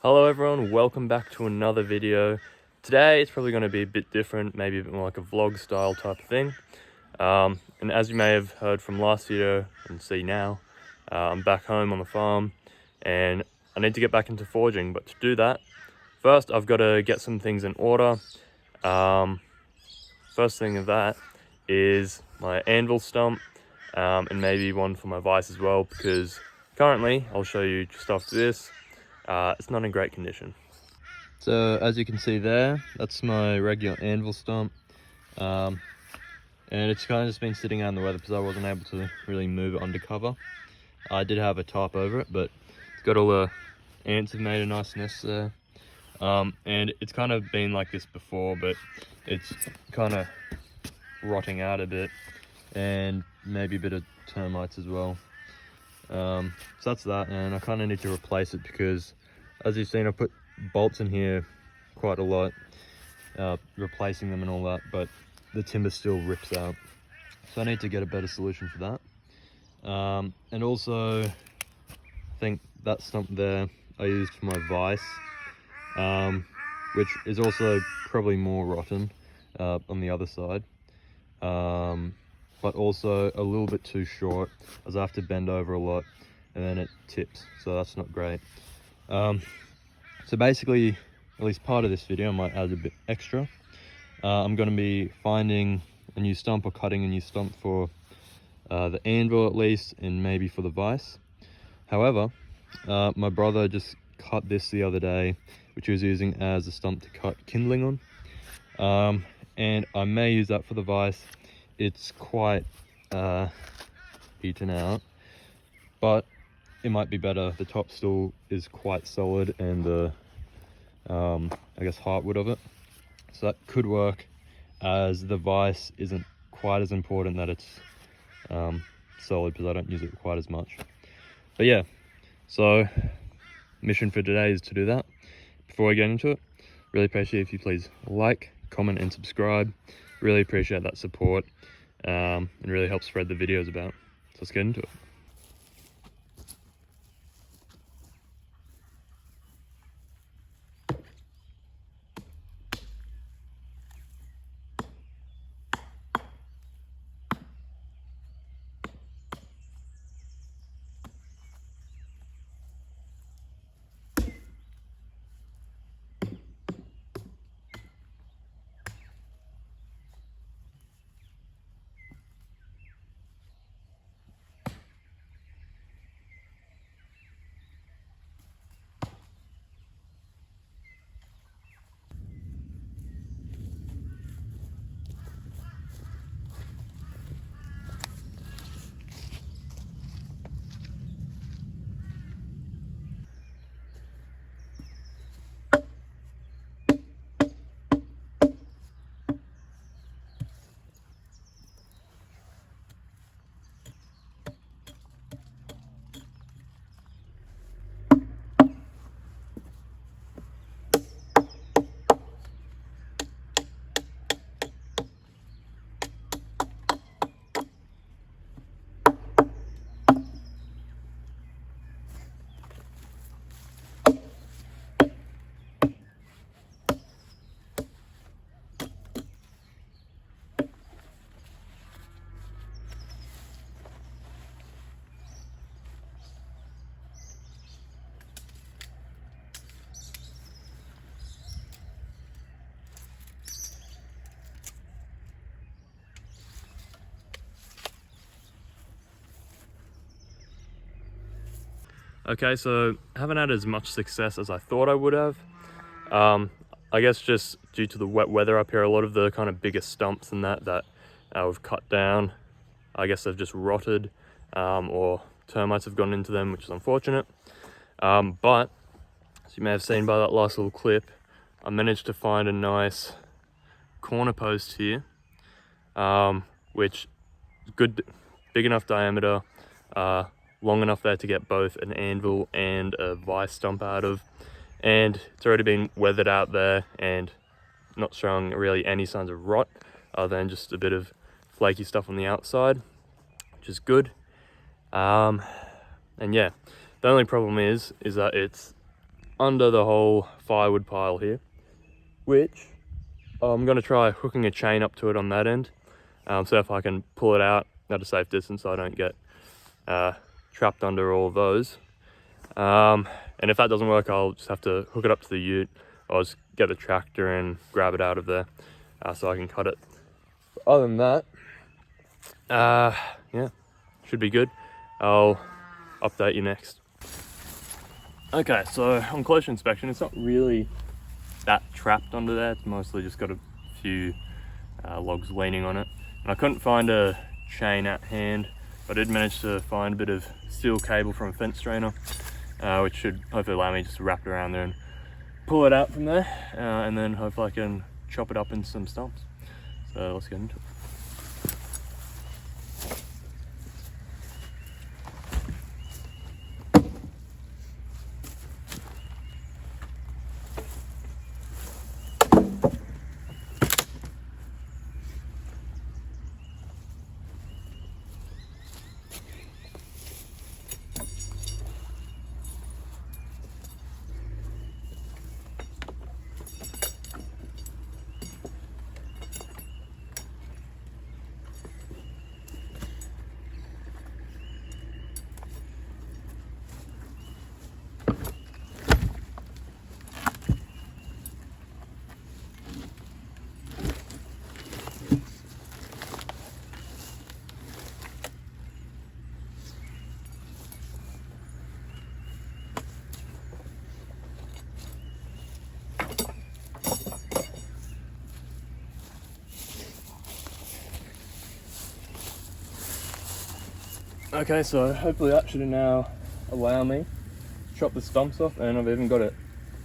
Hello everyone, welcome back to another video. Today it's probably going to be a bit different, maybe a bit more like a vlog style type of thing. And as you may have heard from last video and see now, I'm back home on the farm and I need to get back into forging. But to do that, first I've got to get some things in order. First thing of that is my Anvil stump and maybe one for my vise as well, because currently, I'll show you just after this, it's not in great condition. So as you can see there, that's my regular Anvil stump, and it's kind of just been sitting out in the weather because I wasn't able to really move it undercover. I did have a tarp over it, but it's got all the ants have made a nice nest there. And it's kind of been like this before, but it's kind of rotting out a bit, and maybe a bit of termites as well. So that's that, and I kind of need to replace it because, as you've seen, I put bolts in here quite a lot, replacing them and all that, but the timber still rips out. So I need to get a better solution for that. And also, I think that stump there I used for my vise, which is also probably more rotten on the other side. But also a little bit too short, as I have to bend over a lot and then it tips, so that's not great. So basically, at least part of this video, I might add a bit extra. I'm going to be finding a new stump or cutting a new stump for the Anvil at least, and maybe for the vise. However, my brother just cut this the other day, which he was using as a stump to cut kindling on. And I may use that for the vise. It's quite eaten out, but it might be better. The top still is quite solid, and the I guess heartwood of it, so that could work, as the vise isn't quite as important that it's solid, because I don't use it quite as much. But yeah, so mission for today is to do that. Before I get into it, really appreciate if you please like, comment and subscribe. Really appreciate that support, and really helps spread the videos about. So let's get into it. Okay, so I haven't had as much success as I thought I would have. I guess just due to the wet weather up here, a lot of the kind of bigger stumps and that we've cut down, I guess they've just rotted, or termites have gone into them, which is unfortunate. But as you may have seen by that last little clip, I managed to find a nice corner post here, which is good, big enough diameter, long enough there to get both an anvil and a vise stump out of, and it's already been weathered out there and not showing really any signs of rot other than just a bit of flaky stuff on the outside, which is good. And yeah, the only problem is that it's under the whole firewood pile here, which I'm going to try hooking a chain up to it on that end. So if I can pull it out at a safe distance, so I don't get trapped under all of those. And if that doesn't work, I'll just have to hook it up to the ute. I'll just get the tractor and grab it out of there so I can cut it. But other than that, yeah, should be good. I'll update you next. Okay, so on closer inspection, it's not really that trapped under there. It's mostly just got a few logs leaning on it. And I couldn't find a chain at hand, but I did manage to find a bit of steel cable from a fence strainer, which should hopefully allow me just to wrap it around there and pull it out from there, and then hopefully I can chop it up into some stumps. So let's get into it. Okay, so hopefully that should now allow me to chop the stumps off, and I've even got it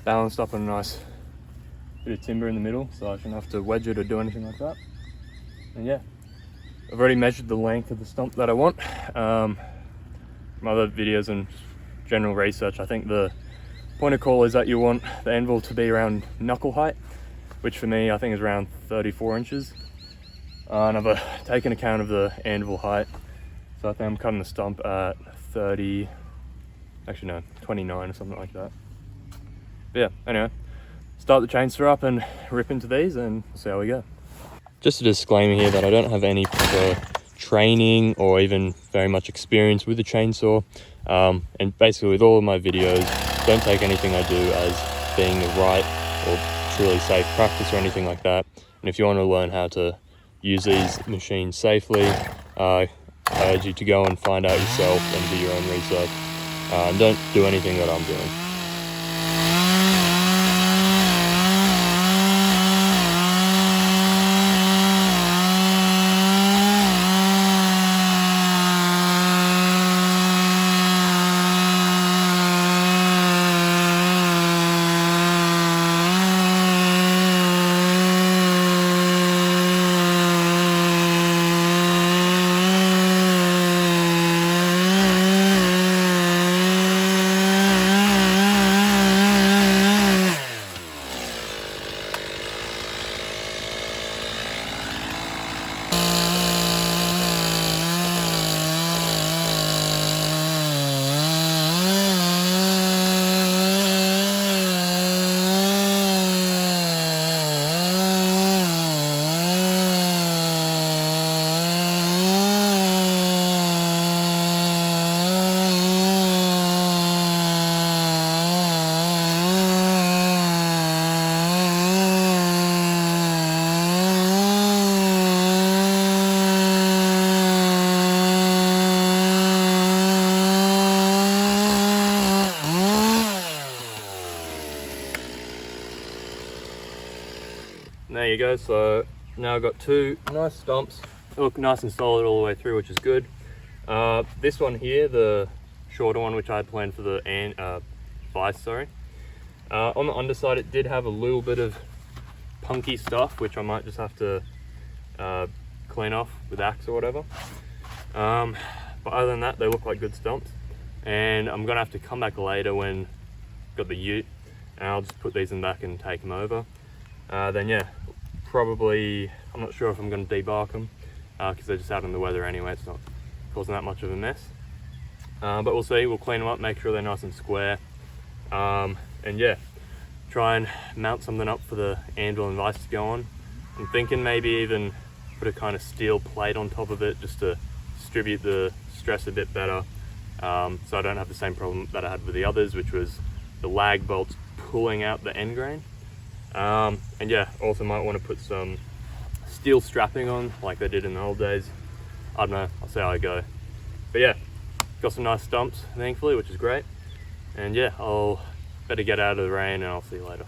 balanced up on a nice bit of timber in the middle, so I shouldn't have to wedge it or do anything like that. And yeah, I've already measured the length of the stump that I want. From other videos and general research, I think the point of call is that you want the anvil to be around knuckle height, which for me I think is around 34 inches. And I've taken account of the anvil height. So I think I'm cutting the stump at 30, actually no, 29 or something like that. But yeah, anyway, start the chainsaw up and rip into these and we'll see how we go. Just a disclaimer here that I don't have any proper training or even very much experience with the chainsaw. And basically with all of my videos, don't take anything I do as being the right or truly safe practice or anything like that. And if you want to learn how to use these machines safely, I urge you to go and find out yourself and do your own research. And don't do anything that I'm doing. There you go, so now I've got two nice stumps. They look nice and solid all the way through, which is good. This one here, the shorter one, which I had planned for the vise, sorry. On the underside, it did have a little bit of punky stuff, which I might just have to clean off with axe or whatever. But other than that, they look like good stumps. And I'm gonna have to come back later when I've got the ute, and I'll just put these in back and take them over. Then yeah, probably, I'm not sure if I'm going to debark them because they're just out in the weather anyway. It's not causing that much of a mess, but we'll see. We'll clean them up, make sure they're nice and square, and And yeah, try and mount something up for the anvil and vise to go on. I'm thinking maybe even put a kind of steel plate on top of it just to distribute the stress a bit better, so I don't have the same problem that I had with the others, which was the lag bolts pulling out the end grain. And yeah, also might want to put some steel strapping on like they did in the old days. I don't know, I'll see how I go. But yeah, got some nice stumps thankfully, which is great. And yeah, I'll better get out of the rain and I'll see you later.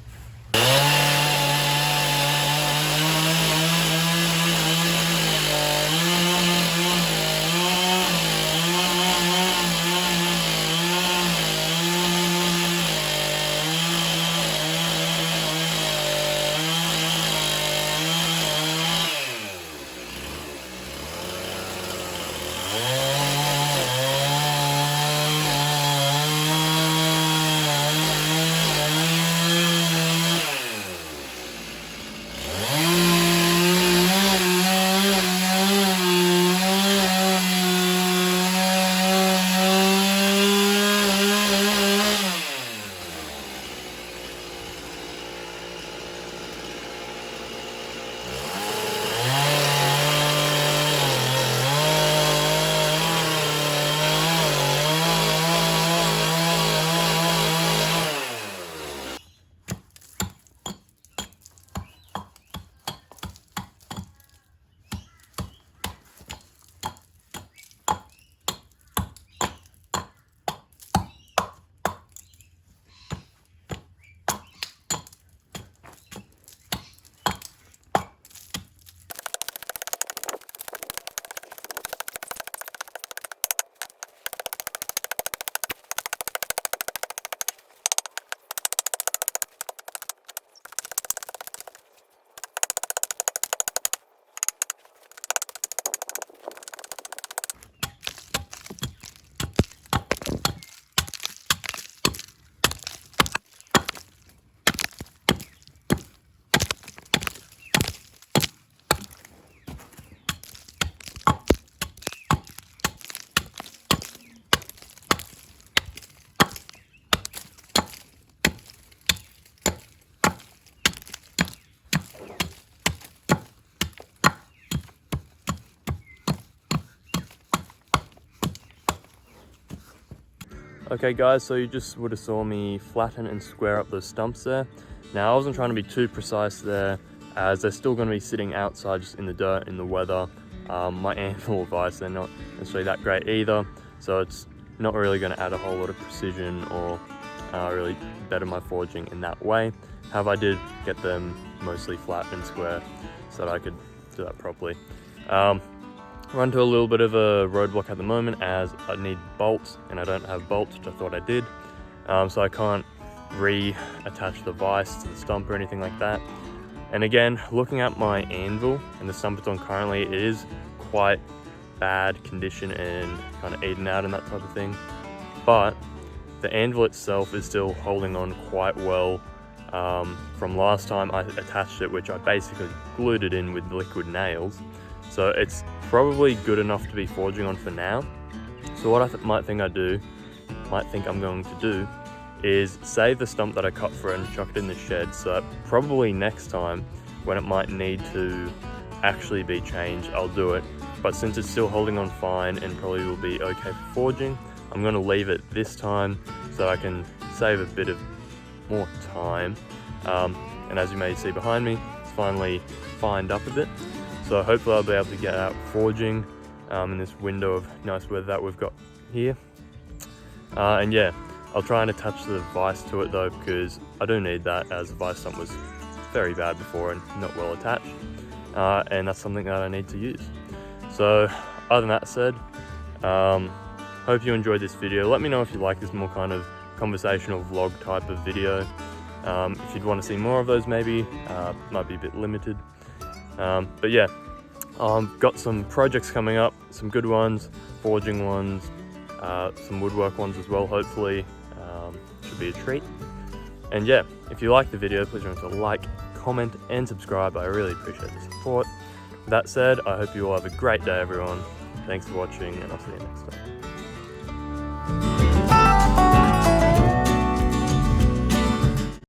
Okay guys, so you just would have saw me flatten and square up those stumps there. Now I wasn't trying to be too precise there, as they're still going to be sitting outside just in the dirt, in the weather. My anvil vise, they're not necessarily that great either, so it's not really going to add a whole lot of precision or really better my forging in that way. However, I did get them mostly flat and square so that I could do that properly. Run to a little bit of a roadblock at the moment as I need bolts and I don't have bolts, which I thought I did. So I can't reattach the vise to the stump or anything like that. And again, looking at my anvil and the stump it's on currently, it is quite bad condition and kind of eaten out and that type of thing. But the anvil itself is still holding on quite well from last time I attached it, which I basically glued it in with liquid nails. So it's probably good enough to be forging on for now. So what I might think I'm going to do is save the stump that I cut for it and chuck it in the shed, so that probably next time when it might need to actually be changed, I'll do it. But since it's still holding on fine and probably will be okay for forging, I'm going to leave it this time so I can save a bit of more time. And as you may see behind me, it's finally fined up a bit. So hopefully I'll be able to get out forging in this window of nice weather that we've got here. And yeah, I'll try and attach the vise to it though, because I do need that, as the vise stump was very bad before and not well attached. And that's something that I need to use. So other than that said, hope you enjoyed this video. Let me know if you like this more kind of conversational vlog type of video. If you'd want to see more of those, maybe might be a bit limited. But yeah, I've got some projects coming up, some good ones, forging ones, some woodwork ones as well, hopefully. Should be a treat. And yeah, if you like the video, please remember to like, comment and subscribe. I really appreciate the support. With that said, I hope you all have a great day everyone. Thanks for watching and I'll see you next time.